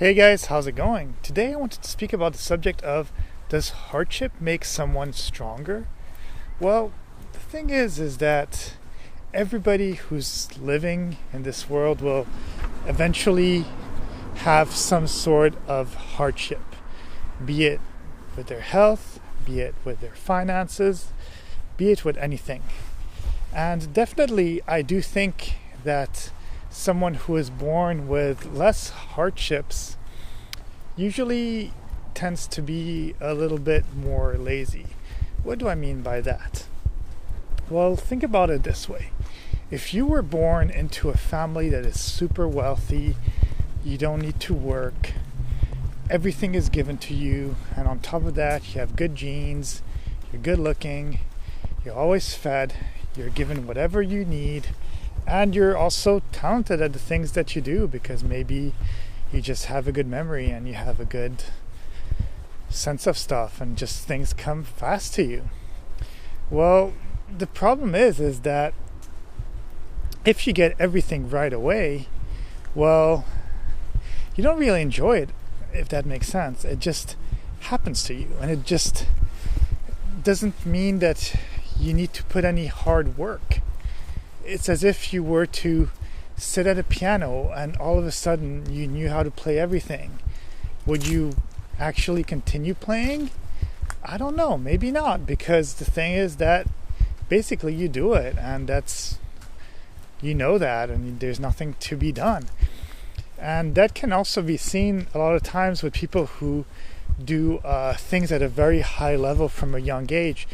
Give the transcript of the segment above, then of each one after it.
Hey guys, how's it going? Today I wanted to speak about the subject of, does hardship make someone stronger? Well, the thing is that everybody who's living in this world will eventually have some sort of hardship, be it with their health, be it with their finances, be it with anything. And definitely I do think that someone who is born with less hardships usually tends to be a little bit more lazy. What do I mean by that? Well, think about it this way. If you were born into a family that is super wealthy, you don't need to work, everything is given to you, and on top of that, you have good genes, you're good looking, you're always fed, you're given whatever you need, and you're also talented at the things that you do because maybe you just have a good memory and you have a good sense of stuff and just things come fast to you. Well, the problem is that if you get everything right away, well, you don't really enjoy it, if that makes sense. It just happens to you, and it just doesn't mean that you need to put any hard work. It's as if you were to sit at a piano and all of a sudden you knew how to play everything. Would you actually continue playing? I don't know, maybe not, because the thing is that basically you do it and you know that, and there's nothing to be done. And that can also be seen a lot of times with people who do things at a very high level from a young age.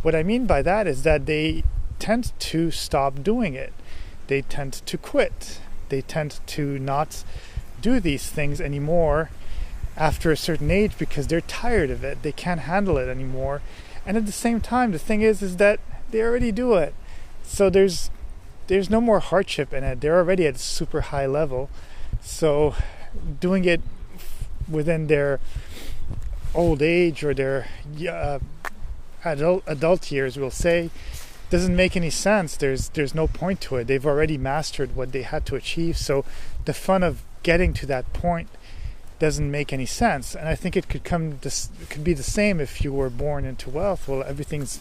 What I mean by that is that they tend to stop doing it. They tend to quit. They tend to not do these things anymore after a certain age because they're tired of it. They can't handle it anymore. And at the same time, the thing is that they already do it. So there's no more hardship in it. They're already at a super high level. So doing it within their old age or their adult years, we'll say, doesn't make any sense. There's no point to it. They've already mastered what they had to achieve. So the fun of getting to that point doesn't make any sense. And I think it could be the same if you were born into wealth. Well, everything's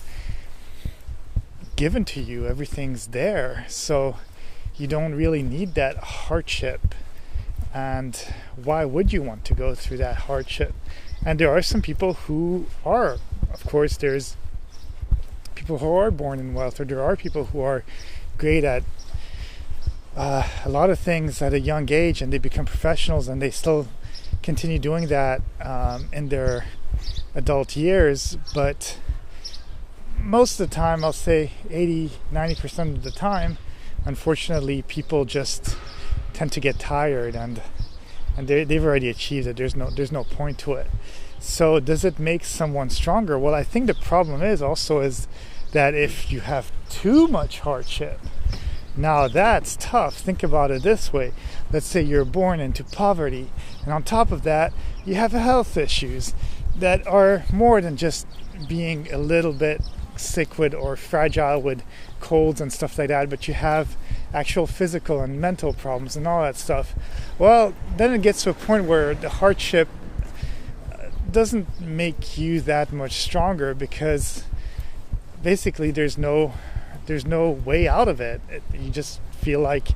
given to you. Everything's there. So you don't really need that hardship. And why would you want to go through that hardship? And there are some people who are. Of course, there's people who are born in wealth, or there are people who are great at a lot of things at a young age, and they become professionals and they still continue doing that in their adult years. But most of the time, I'll say 80-90% of the time, unfortunately, people just tend to get tired and they've already achieved it. There's no point to it. So does it make someone stronger? Well, I think the problem is that if you have too much hardship, now that's tough. Think about it this way. Let's say you're born into poverty, and on top of that, you have health issues that are more than just being a little bit sick with or fragile with colds and stuff like that, but you have actual physical and mental problems and all that stuff. Well, then it gets to a point where the hardship doesn't make you that much stronger because basically there's no way out of it. You just feel like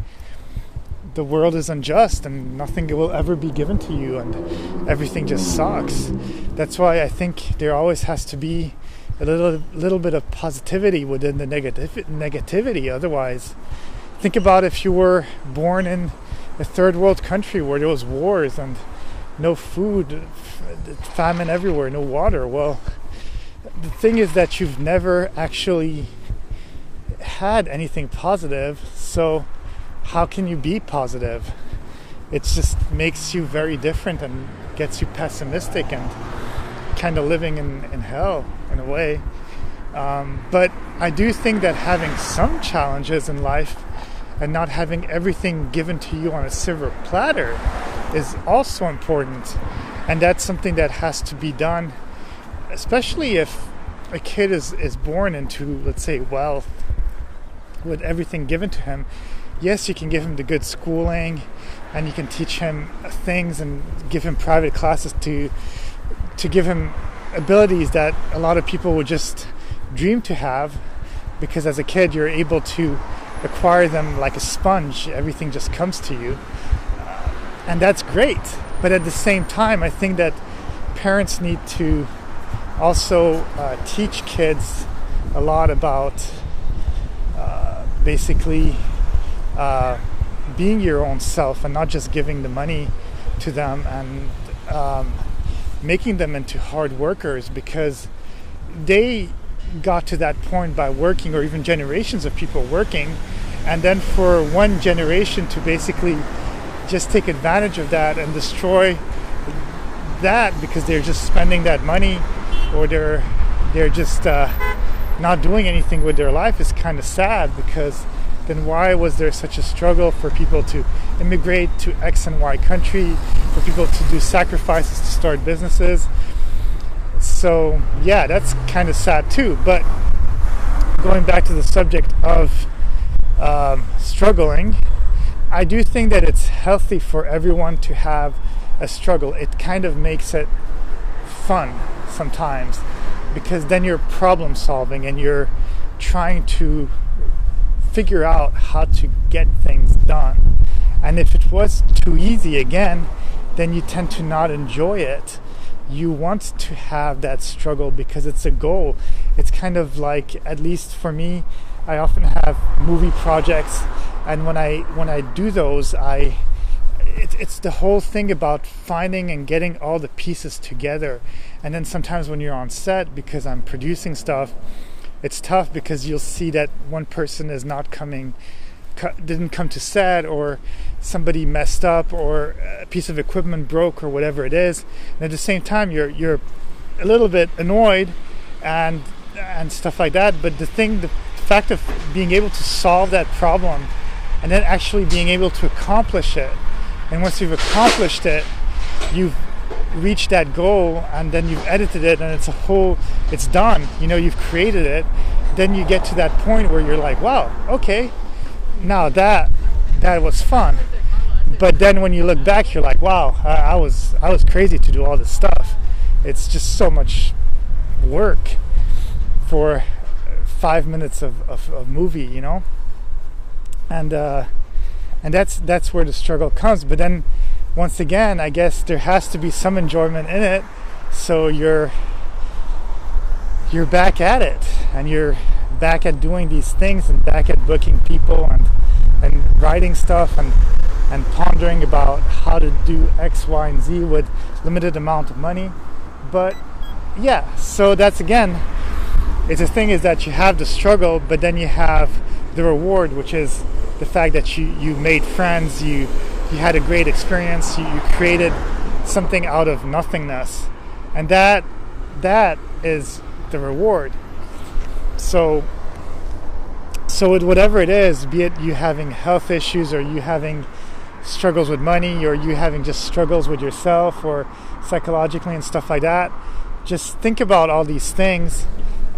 the world is unjust and nothing will ever be given to you and everything just sucks. That's why I think there always has to be a little bit of positivity within the negativity. Otherwise, think about if you were born in a third world country where there was wars and no food, famine everywhere, no water. Well, the thing is that you've never actually had anything positive, so how can you be positive? It just makes you very different and gets you pessimistic and kind of living in hell in a way. But I do think that having some challenges in life and not having everything given to you on a silver platter is also important. And that's something that has to be done, especially if a kid is born into, let's say, wealth with everything given to him. Yes, you can give him the good schooling and you can teach him things and give him private classes to give him abilities that a lot of people would just dream to have, because as a kid you're able to acquire them like a sponge. Everything just comes to you, and that's great. But at the same time, I think that parents need to also teach kids a lot about basically being your own self, and not just giving the money to them and making them into hard workers, because they got to that point by working, or even generations of people working, and then for one generation to basically just take advantage of that and destroy that because they're just spending that money, or they're just not doing anything with their life, is kind of sad. Because then why was there such a struggle for people to immigrate to X and Y country, for people to do sacrifices to start businesses? So yeah, that's kind of sad too. But going back to the subject of struggling, I do think that it's healthy for everyone to have a struggle. It kind of makes it fun sometimes, because then you're problem solving and you're trying to figure out how to get things done. And if it was too easy, again, then you tend to not enjoy it. You want to have that struggle because it's a goal. It's kind of like, at least for me, I often have movie projects, and when I do those, it's the whole thing about finding and getting all the pieces together. And then sometimes when you're on set, because I'm producing stuff, it's tough because you'll see that one person is not didn't come to set, or somebody messed up, or a piece of equipment broke, or whatever it is. And at the same time, you're a little bit annoyed and stuff like that. But the fact of being able to solve that problem, and then actually being able to accomplish it, and once you've accomplished it, you've reached that goal, and then you've edited it, and it's done. You've created it. Then you get to that point where you're like, wow, okay, now that was fun. But then when you look back, you're like, wow, I was crazy to do all this stuff. It's just so much work for 5 minutes of movie, and that's where the struggle comes. But then once again, I guess there has to be some enjoyment in it, so you're back at it, and you're back at doing these things, and back at booking people, and writing stuff, and pondering about how to do X, Y, and Z with limited amount of money. But yeah, so that's, again, it's the thing is that you have the struggle, but then you have the reward, which is the fact that you made friends, you had a great experience, you created something out of nothingness, and that is the reward. So with whatever it is, be it you having health issues, or you having struggles with money, or you having just struggles with yourself, or psychologically and stuff like that, just think about all these things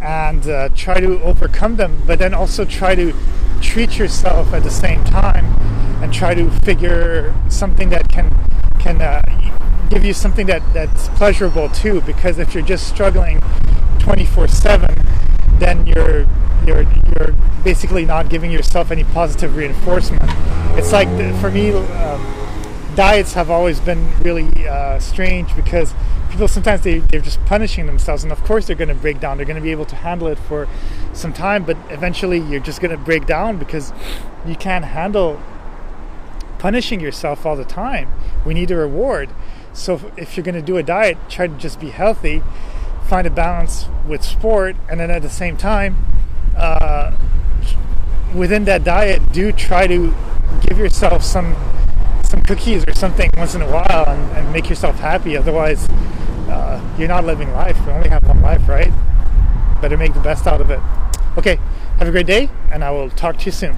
and try to overcome them, but then also try to treat yourself at the same time, and try to figure something that can give you something that's pleasurable too. Because if you're just struggling 24/7, then you're basically not giving yourself any positive reinforcement. It's like, for me, diets have always been really strange, because people sometimes they're just punishing themselves, and of course they're going to break down. They're going to be able to handle it for some time, but eventually you're just going to break down, because you can't handle punishing yourself all the time. We need a reward. So if you're going to do a diet, try to just be healthy, find a balance with sport, and then at the same time, within that diet, do try to give yourself some cookies or something once in a while, and make yourself happy. Otherwise, you're not living life. You only have one life, right? Better make the best out of it. Okay, have a great day, and I will talk to you soon.